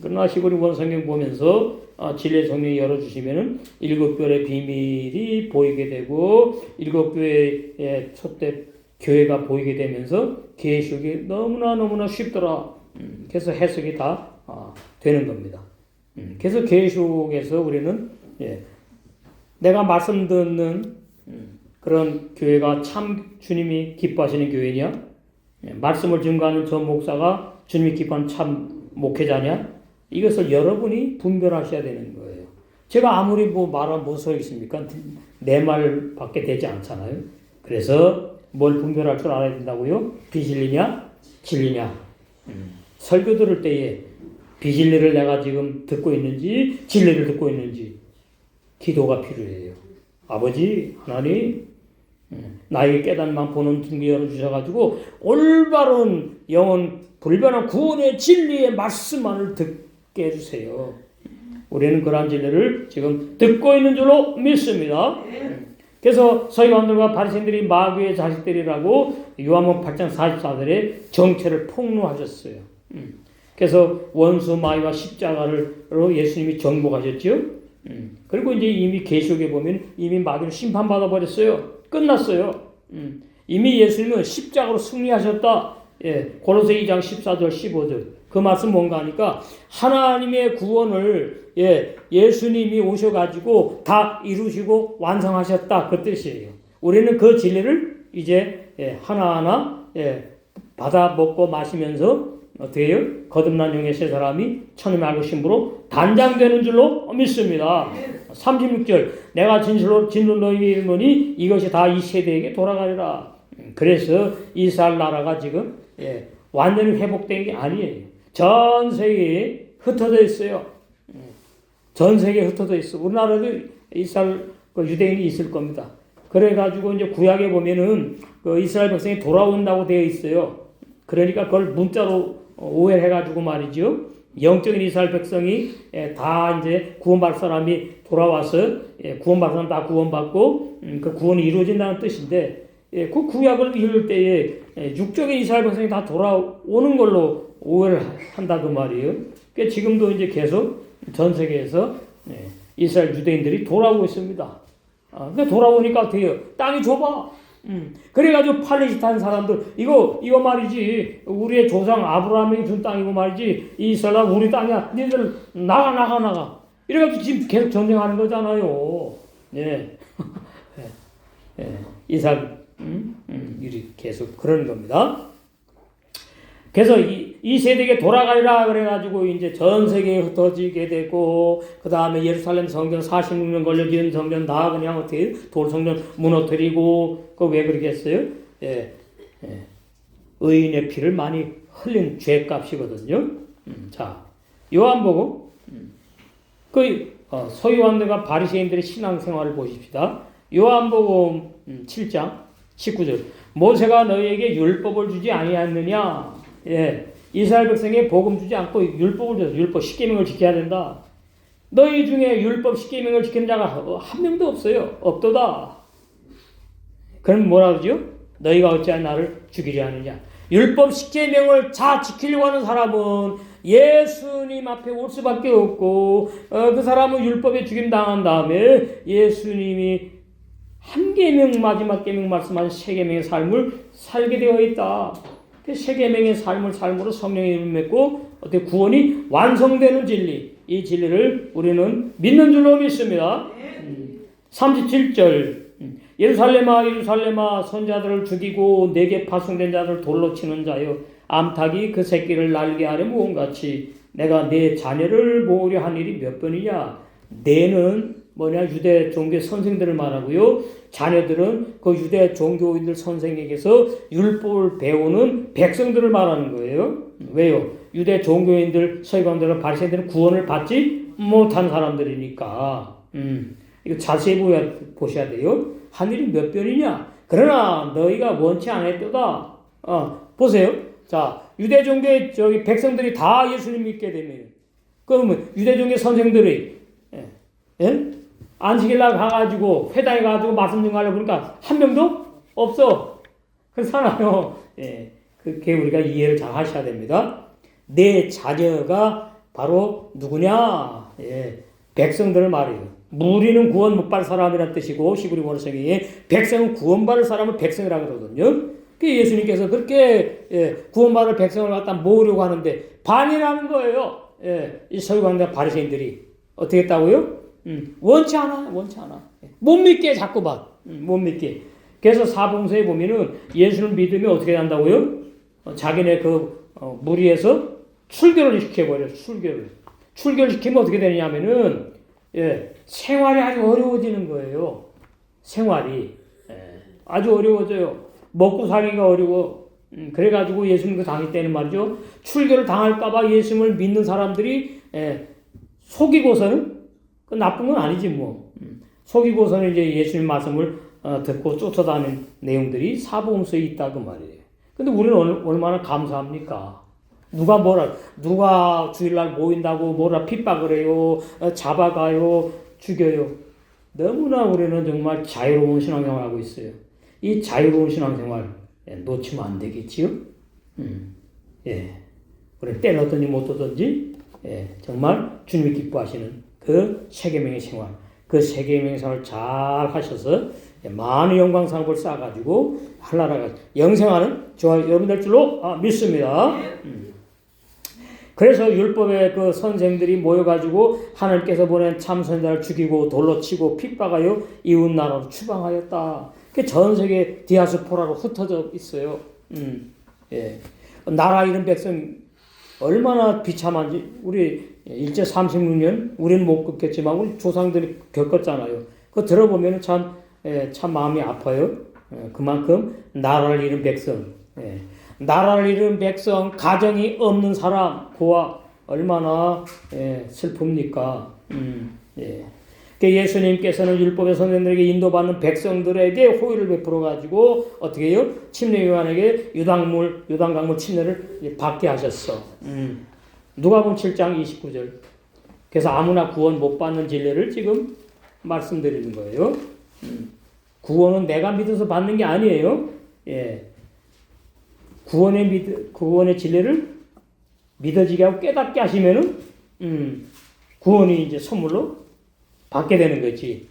그러나 히브리 원성경 보면서 진리의 성령이 열어주시면은 7별의 비밀이 보이게 되고 7교회의 촛대 교회가 보이게 되면서 계시록이 너무나 쉽더라. 그래서 해석이 다 되는 겁니다. 그래서 계시록에서 우리는 내가 말씀 듣는 그런 교회가 참 주님이 기뻐하시는 교회냐? 말씀을 증거하는 저 목사가 주님이 기뻐하는 참 목회자냐? 이것을 여러분이 분별하셔야 되는 거예요. 제가 아무리 말하면 무슨 소용이 있습니까? 내 말밖에 되지 않잖아요. 그래서 뭘 분별할 줄 알아야 된다고요? 비진리냐? 진리냐? 설교 들을 때에 비진리를 내가 지금 듣고 있는지 진리를 듣고 있는지 기도가 필요해요. 아버지 하나님 나에게 깨닫만 보는 등기 열어주셔가지고 올바른 영혼 불변한 구원의 진리의 말씀만을 듣게 해주세요. 우리는 그러한 진리를 지금 듣고 있는 줄로 믿습니다. 그래서 서기관들과 바리새인들이 마귀의 자식들이라고 요한복음 8장 44절에 정체를 폭로하셨어요. 그래서 원수 마귀와 십자가로 예수님이 정복하셨죠. 그리고 이제 이미 계시록에 보면 이미 마귀를 심판받아 버렸어요. 끝났어요. 이미 예수님은 십자가로 승리하셨다. 고로새 2장 14절 15절 그 말씀 뭔가 하니까 하나님의 구원을 예수님이 오셔가지고 다 이루시고 완성하셨다 그 뜻이에요. 우리는 그 진리를 이제 하나하나 받아 먹고 마시면서 어떻게 해요? 거듭난 영의 세 사람이 천님의 알고 심부로 단장되는 줄로 믿습니다. 36절 내가 진실로 너희에게 이르노니 이것이 다 이 세대에게 돌아가리라. 그래서 이스라엘 나라가 지금 완전히 회복된 게 아니에요. 전 세계에 흩어져 있어요. 전 세계에 흩어져 있어. 우리나라도 이스라엘 유대인이 있을 겁니다. 그래가지고 이제 구약에 보면은 그 이스라엘 백성이 돌아온다고 되어 있어요. 그러니까 그걸 문자로 오해를 해가지고 말이죠. 영적인 이스라엘 백성이 다 이제 구원받을 사람이 돌아와서 구원받을 사람 다 구원받고 그 구원이 이루어진다는 뜻인데 그 구약을 읽을 때에 육적인 이스라엘 백성이 다 돌아오는 걸로 오해를 한다 그 말이에요. 그러니까 지금도 이제 계속 전 세계에서 이스라엘 유대인들이 돌아오고 있습니다. 그러니까 돌아오니까 돼요. 땅이 좁아. 그래가지고 팔레스타인 사람들 이거 말이지 우리의 조상 아브라함이 준 땅이고 말이지 이스라엘 우리 땅이야. 니들 나가. 이래가지고 지금 계속 전쟁하는 거잖아요. 이스라엘 이렇게 계속 그러는 겁니다. 그래서 이 세대에 돌아가리라 그래가지고 이제 전 세계에 흩어지게 되고 그 다음에 예루살렘 성전 46년 걸려 지은 성전 다 그냥 어떻게 돌 성전 무너뜨리고 그 왜 그러겠어요? 의인의 피를 많이 흘린 죄값이거든요. 자 요한복음 그 서기관들과 바리새인들의 신앙생활을 보십시다. 요한복음 7장 19절 모세가 너희에게 율법을 주지 아니하였느냐? 이스라엘 백성에게 복음 주지 않고 율법을 줘서 율법 10계명을 지켜야 된다. 너희 중에 율법 10계명을 지키는 자가 한 명도 없어요. 없도다. 그럼 뭐라 그러죠? 너희가 어찌하여 나를 죽이려 하느냐. 율법 10계명을 다 지키려고 하는 사람은 예수님 앞에 올 수밖에 없고 그 사람은 율법에 죽임당한 다음에 예수님이 한 계명 마지막 계명 말씀하신 세 계명의 삶을 살게 되어 있다. 그 세 계명의 삶으로 성령의 이름을 맺고 어떻게 구원이 완성되는 진리, 이 진리를 우리는 믿는 줄로 믿습니다. 37절 예루살렘아 선자들을 죽이고 내게 파송된 자들을 돌로 치는 자여 암탉이 그 새끼를 날게 하려 모험같이 내가 내 자녀를 모으려 한 일이 몇 번이냐. 내는 뭐냐 유대 종교 선생들을 말하고요. 자녀들은 그 유대 종교인들 선생에게서 율법을 배우는 백성들을 말하는 거예요. 왜요? 유대 종교인들, 서기관들과 바리새인들은 구원을 받지 못한 사람들이니까. 이거 자세히 보셔야 돼요. 한 일이 몇 번이냐? 그러나 너희가 원치 않았도다. 보세요. 자, 유대 종교의 백성들이 다 예수님 믿게 되면 그러면 유대 종교 선생들이 안식일 날 가가지고 회당에 가가지고 말씀 전하려고 그러니까 한 명도 없어. 그렇잖아요. 그렇게 우리가 이해를 잘 하셔야 됩니다. 내 자녀가 바로 누구냐? 백성들을 말해요. 무리는 구원 못 받을 사람이라는 뜻이고 시브리 원어성에 백성은 구원받을 사람을 백성이라고 그러거든요. 예수님께서 그렇게 구원받을 백성을 갖다 모으려고 하는데 반이라는 거예요. 이 서기관과 바리새인들이 어떻게 했다고요? 원치 않아. 못 믿게 자꾸만. 못 믿게. 그래서 사복음서에 보면은 예수를 믿으면 어떻게 한다고요? 자기네 그 무리에서 출교를 시켜버려. 출교를 시키면 어떻게 되냐면은 생활이 아주 어려워지는 거예요. 생활이 아주 어려워져요. 먹고 살기가 어려워. 그래가지고 예수님 그 당시 때는 말이죠. 출교를 당할까봐 예수님을 믿는 사람들이 속이고서는 그 나쁜 건 아니지 뭐. 속이고서는 이제 예수님 말씀을 듣고 쫓아다니는 내용들이 사복음서에 있다 그 말이에요. 근데 우리는 얼마나 감사합니까? 누가 주일날 모인다고 뭐라 핍박을 해요, 잡아가요, 죽여요. 너무나 우리는 정말 자유로운 신앙생활을 하고 있어요. 이 자유로운 신앙생활 놓치면 안 되겠지요? 우리 때는 어떤지 못 얻든지 정말 주님이 기뻐하시는 그 세계명의 생활, 그 세계명의 생활을 잘 하셔서 많은 영광상을 쌓아가지고 한나라가 영생하는 저와 여러분 될 줄로 믿습니다. 그래서 율법의 그 선생들이 모여가지고 하나님께서 보낸 참 선자를 죽이고 돌로 치고 핍박하여 이웃 나라로 추방하였다. 그 전 세계 디아스포라로 흩어져 있어요. 예. 나라 잃은 백성 얼마나 비참한지 우리 일제 36년 우리는 못 겪겠지만 우리 조상들이 겪었잖아요. 그거 들어보면 참 마음이 아파요. 그만큼 나라를 잃은 백성, 나라를 잃은 백성, 가정이 없는 사람, 고아 얼마나 슬픕니까? 예수님께서는 율법의 선생들에게 인도받는 백성들에게 호의를 베풀어 가지고 어떻게 해요? 침례 요한에게 요단강물 침례를 받게 하셨어. 누가복음 7장 29절. 그래서 아무나 구원 못 받는 진리를 지금 말씀드리는 거예요. 구원은 내가 믿어서 받는 게 아니에요. 구원의 진리를 믿어지게 하고 깨닫게 하시면은 구원이 이제 선물로 받게 되는 거지.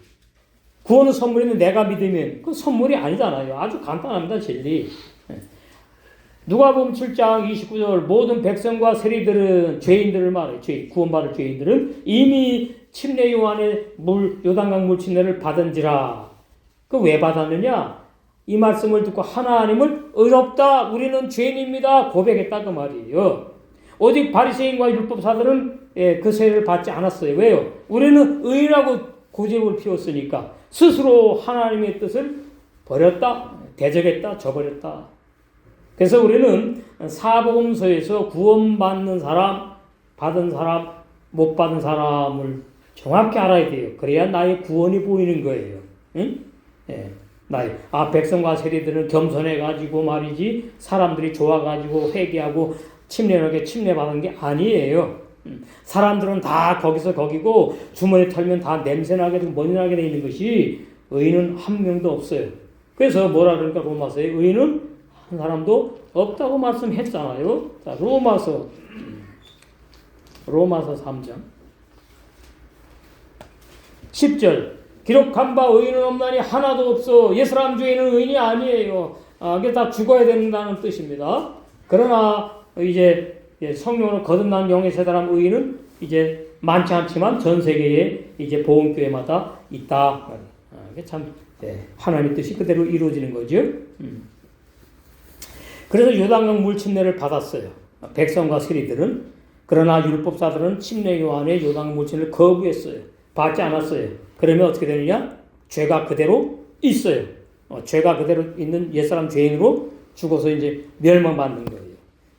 구원은 선물인데 내가 믿으면 그 선물이 아니잖아요. 아주 간단합니다, 진리. 누가복음 7장 29절 모든 백성과 세리들은 죄인들을 말해요. 구원받을 죄인들은 이미 침례 요한의 요단강 물 침례를 받은지라. 그 왜 받았느냐? 이 말씀을 듣고 하나님을 의롭다, 우리는 죄인입니다 고백했다 그 말이에요. 오직 바리새인과 율법사들은 그 세례를 받지 않았어요. 왜요? 우리는 의인하고 고집을 피웠으니까 스스로 하나님의 뜻을 버렸다, 대적했다, 저버렸다. 그래서 우리는 사복음서에서 구원받는 사람, 받은 사람, 못 받은 사람을 정확히 알아야 돼요. 그래야 나의 구원이 보이는 거예요. 응? 백성과 세리들은 겸손해가지고 말이지 사람들이 좋아가지고 회개하고 침례받은 게 아니에요. 사람들은 다 거기서 거기고 주머니 털면 다 냄새나게 되고 먼지나게 되어 있는 것이 의인은 한 명도 없어요. 그래서 뭐라 그러니까 로마서에 의인은 한 사람도 없다고 말씀했잖아요. 자, 로마서 3장 10절 기록한 바 의인은 없나니 하나도 없어. 옛사람 중에는 의인이 아니에요. 이게 다 죽어야 된다는 뜻입니다. 그러나 이제 성령으로 거듭난 영의 세 사람 의인은 이제 많지 않지만 전 세계에 이제 보험교회마다 있다. 이게 참 하나님의 뜻이 그대로 이루어지는 거죠. 그래서 요단강 물 침례를 받았어요. 백성과 세리들은. 그러나 율법사들은 침례 요한의 요단강 물 침례를 거부했어요. 받지 않았어요. 그러면 어떻게 되느냐? 죄가 그대로 있어요. 죄가 그대로 있는 옛사람 죄인으로 죽어서 이제 멸망받는 거예요.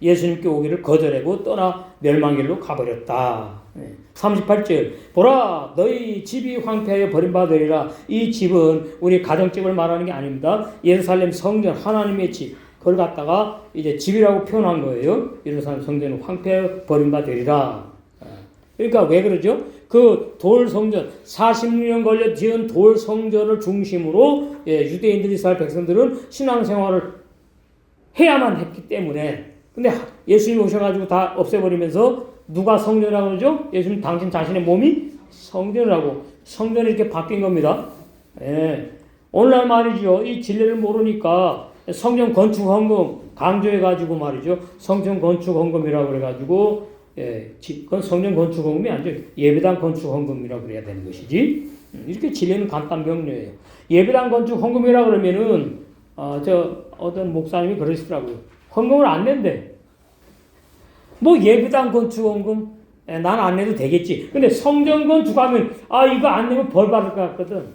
예수님께 오기를 거절하고 떠나 멸망길로 가버렸다. 38절 보라 너희 집이 황폐하여 버림받으리라. 이 집은 우리 가정집을 말하는 게 아닙니다. 예루살렘 성전 하나님의 집 그걸 갖다가 이제 집이라고 표현한 거예요. 예루살렘 성전은 황폐하여 버림받으리라. 그러니까 왜 그러죠? 그 돌 성전 46년 걸려 지은 돌 성전을 중심으로 유대인들 이스라엘 백성들은 신앙생활을 해야만 했기 때문에 근데 예수님이 오셔가지고 다 없애버리면서 누가 성전이라고 그러죠? 예수님 당신 자신의 몸이 성전이라고 성전이 이렇게 바뀐 겁니다. 오늘날 말이죠. 이 진리를 모르니까 성전 건축 헌금 강조해가지고 말이죠. 성전 건축 헌금이라고 그래가지고 그건 성전 건축 헌금이 아니죠. 예배당 건축 헌금이라고 그래야 되는 것이지. 이렇게 진리는 간단 명료해요. 예배당 건축 헌금이라고 그러면은 어떤 목사님이 그러시더라고요. 헌금을 안 낸대. 뭐 예배당 건축 헌금? 난 안 내도 되겠지. 근데 성전 건축하면 이거 안 내면 벌 받을 것 같거든.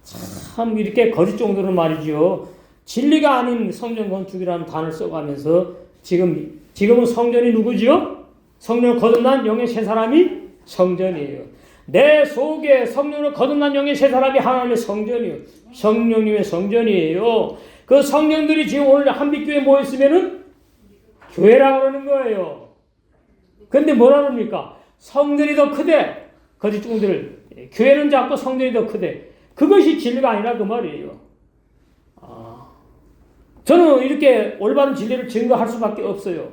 참 이렇게 거짓 정도로 말이죠. 진리가 아닌 성전 건축이라는 단어를 써가면서 지금은 성전이 누구지요? 성령을 거듭난 영의 세 사람이 성전이에요. 내 속에 성령을 거듭난 영의 세 사람이 하나님의 성전이에요. 성령님의 성전이에요. 그 성령들이 지금 오늘 한빛교회에 모였으면은 교회라고 그러는 거예요. 근데 뭐라 그럽니까? 성전이 더 크대. 거짓 종들. 교회는 작고 성전이 더 크대. 그것이 진리가 아니라 그 말이에요. 저는 이렇게 올바른 진리를 증거할 수밖에 없어요.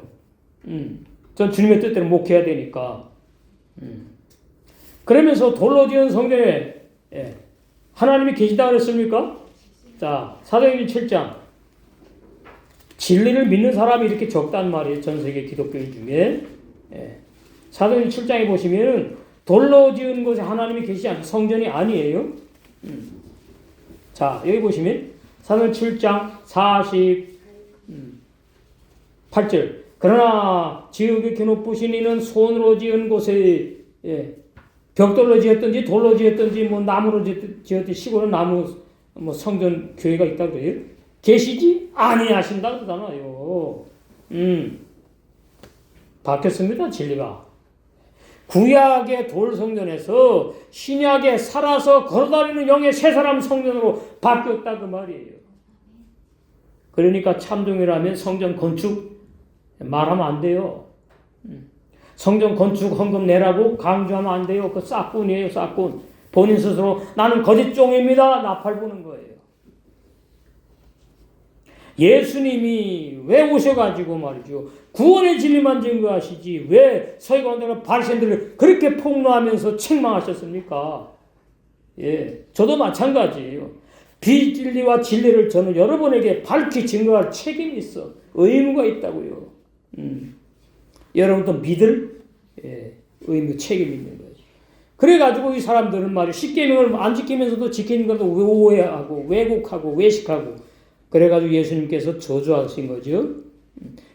전 주님의 뜻대로 목회해야 되니까. 그러면서 돌로 지은 성전에 하나님이 계시다고 그랬습니까? 자, 사도행전 7장. 진리를 믿는 사람이 이렇게 적단 말이에요. 전 세계 기독교인 중에. 사도행전 7장에 보시면은 돌로 지은 곳에 하나님이 계시지 않는 성전이 아니에요. 자, 여기 보시면 사도행전 7장 48절. 그러나 지극히 높으신 이는 손으로 지은 곳에 벽돌로 지었든지 돌로 지었든지 뭐 나무로 지었든지 시골은 나무 뭐 성전 교회가 있다고 그래요. 계시지 아니하신다 그러잖아요. 바뀌었습니다. 진리가. 구약의 돌 성전에서 신약에 살아서 걸어다니는 영의 새 사람 성전으로 바뀌었다 그 말이에요. 그러니까 참종이라면 성전 건축 말하면 안 돼요. 성전 건축 헌금 내라고 강조하면 안 돼요. 그 싹군이에요, 싹군. 본인 스스로 나는 거짓종입니다. 나팔 부는 거예요. 예수님이 왜 오셔가지고 말이죠. 구원의 진리만 증거하시지 왜 서기관들과 바리새인들을 그렇게 폭로하면서 책망하셨습니까? 저도 마찬가지예요. 비진리와 진리를 저는 여러분에게 밝히 증거할 책임이 있어. 의무가 있다고요. 여러분도 믿을 의무, 책임이 있는 거죠. 그래가지고 이 사람들은 말이죠. 십계명을 안 지키면서도 지키는 것도 오해하고 왜곡하고 외식하고 그래가지고 예수님께서 저주하신 거죠.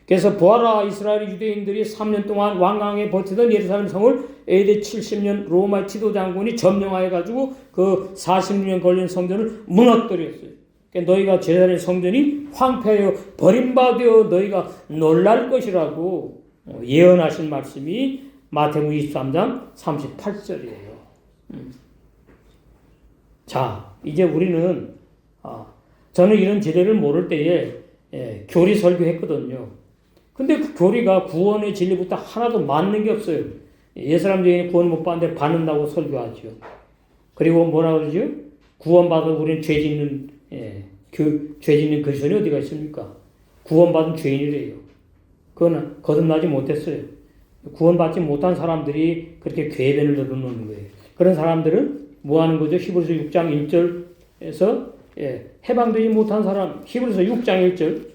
그래서 보아라 이스라엘 유대인들이 3년 동안 완강하게 버티던 예루살렘 성을 AD 70년 로마 티도 장군이 점령하여가지고 그 40년 걸린 성전을 무너뜨렸어요. 그러니까 너희가 제자의 성전이 황폐하여 버림받아 너희가 놀랄 것이라고 예언하신 말씀이 마태복음 23장 38절이에요. 자, 이제 우리는 저는 이런 지대를 모를 때에 교리 설교했거든요. 근데 그 교리가 구원의 진리부터 하나도 맞는 게 없어요. 옛사람 중에 구원 못 받는데 받는다고 설교하죠. 그리고 뭐라 그러죠? 구원받아 우리는 죄 짓는 그리스도인이 어디가 있습니까? 구원받은 죄인이래요. 그거는 거듭나지 못했어요. 구원받지 못한 사람들이 그렇게 궤변을 넣어놓는 거예요. 그런 사람들은 뭐 하는 거죠? 히브리서 6장 1절에서 해방되지 못한 사람, 히브리서 6장 1절.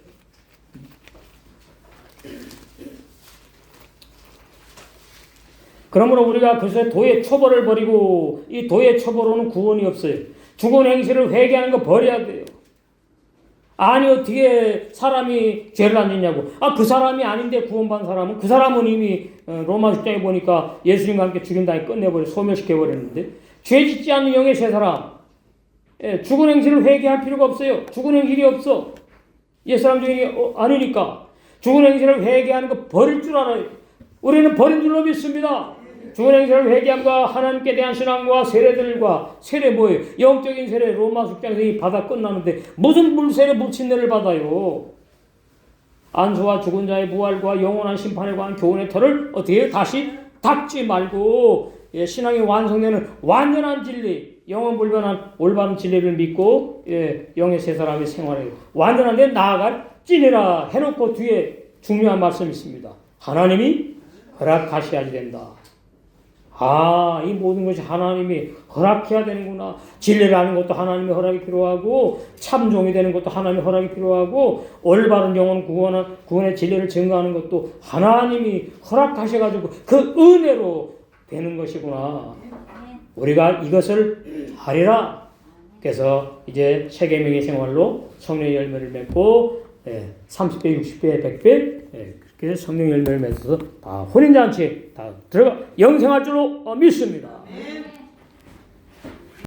그러므로 우리가 그래서 도의 초벌을 버리고 이 도의 초벌로는 구원이 없어요. 죽은 행실을 회개하는 거 버려야 돼요. 아니 어떻게 사람이 죄를 안 짓냐고. 그 사람이 아닌데 구원받은 사람은 그 사람은 이미 로마 6장에 보니까 예수님과 함께 죽인 다음에 끝내버려 소멸시켜버렸는데 죄 짓지 않는 영의 새 사람 죽은 행실을 회개할 필요가 없어요. 죽은 행실이 없어. 옛사람 중에 아니니까 죽은 행실을 회개하는 거 버릴 줄 알아요. 우리는 버린 줄로 믿습니다. 죽은 행실을 회개함과 하나님께 대한 신앙과 세례들과 세례 뭐예요? 영적인 세례 로마 6장에서 받아 끝나는데 무슨 물세례 물침례를 받아요? 안수와 죽은 자의 부활과 영원한 심판에 관한 교훈의 터를 어떻게 해요? 다시 닫지 말고 신앙이 완성되는 완전한 진리 영원 불변한 올바른 진리를 믿고 영의 새 사람의 생활에 완전한 데 나아갈 찐이라 해놓고 뒤에 중요한 말씀이 있습니다. 하나님이 허락하셔야 된다. 이 모든 것이 하나님이 허락해야 되는구나. 진리를 아는 것도 하나님의 허락이 필요하고 참종이 되는 것도 하나님의 허락이 필요하고 올바른 영혼 구원의 진리를 증거하는 것도 하나님이 허락하셔가지고 그 은혜로 되는 것이구나. 우리가 이것을 하리라. 그래서 이제 세계명의 생활로 성령의 열매를 맺고 30배, 60배, 100배 그렇게 성령 열매를 맺어서 다 혼인잔치에 다 들어가 영생할 줄로 믿습니다.